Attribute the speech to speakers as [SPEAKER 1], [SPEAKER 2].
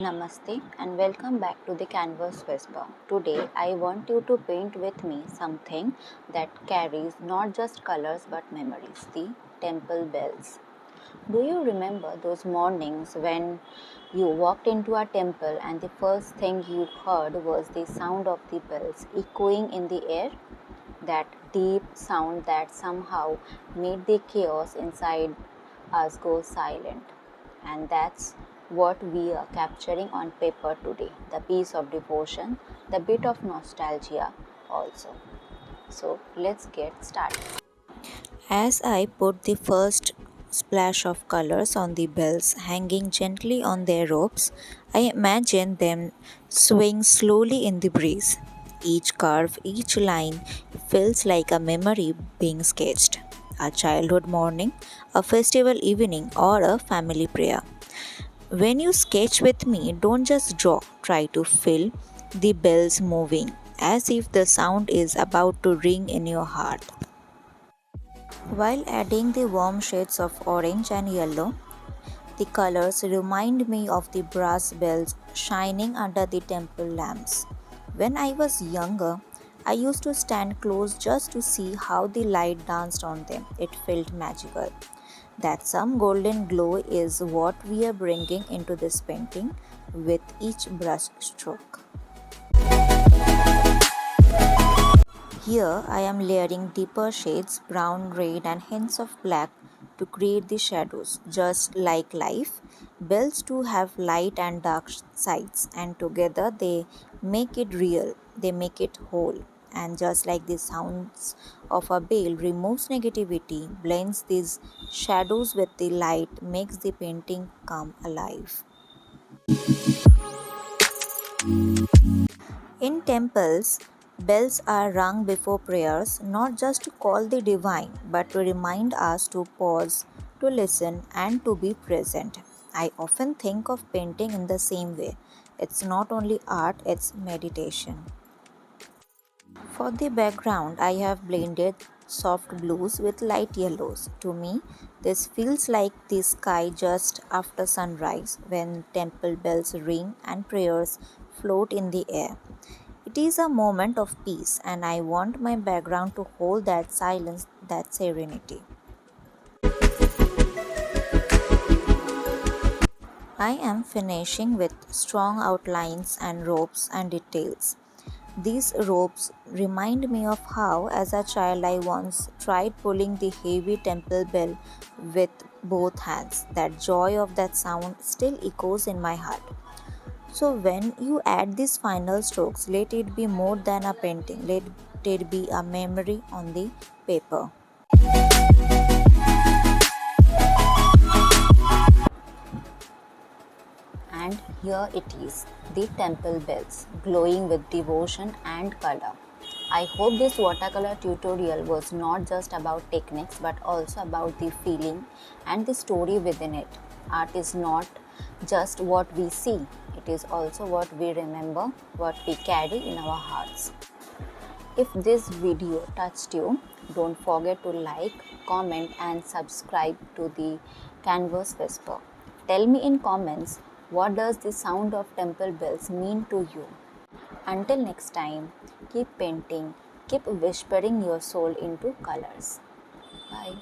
[SPEAKER 1] Namaste and welcome back to the Canvas Whisper. Today I want you to paint with me something that carries not just colors but memories, the temple bells. Do you remember those mornings when you walked into a temple and the first thing you heard was the sound of the bells echoing in the air? That deep sound that somehow made the chaos inside us go silent. And that's what we are capturing on paper today, the piece of devotion, the bit of nostalgia also. So let's get started. As I put the first splash of colors on the bells hanging gently on their ropes, I imagine them swing slowly in the breeze. Each curve, each line feels like a memory being sketched. A childhood morning, a festival evening, or a family prayer. When you sketch with me, don't just draw, try to feel the bells moving as if the sound is about to ring in your heart. While adding the warm shades of orange and yellow, the colors remind me of the brass bells shining under the temple lamps. When I was younger, I used to stand close just to see how the light danced on them. It felt magical. That some golden glow is what we are bringing into this painting with each brush stroke. Here I am layering deeper shades, brown, red and hints of black to create the shadows. Just like life, bells too have light and dark sides and together they make it real, they make it whole. And just like the sounds of a bell removes negativity, blends these shadows with the light, makes the painting come alive. In temples, bells are rung before prayers not just to call the divine but to remind us to pause, to listen, and to be present. I often think of painting in the same way. It's not only art, it's meditation. For the background, I have blended soft blues with light yellows. To me, this feels like the sky just after sunrise when temple bells ring and prayers float in the air. It is a moment of peace, and I want my background to hold that silence, that serenity. I am finishing with strong outlines and ropes and details. These ropes remind me of how, as a child, I once tried pulling the heavy temple bell with both hands. That joy of that sound still echoes in my heart. So, when you add these final strokes, let it be more than a painting, let it be a memory on the paper. And here it is, the temple bells, glowing with devotion and color. I hope this watercolor tutorial was not just about techniques but also about the feeling and the story within it. Art is not just what we see, it is also what we remember, what we carry in our hearts. If this video touched you, don't forget to like, comment and subscribe to the Canvas Whisper. Tell me in comments, what does the sound of temple bells mean to you? Until next time, keep painting, keep whispering your soul into colors. Bye.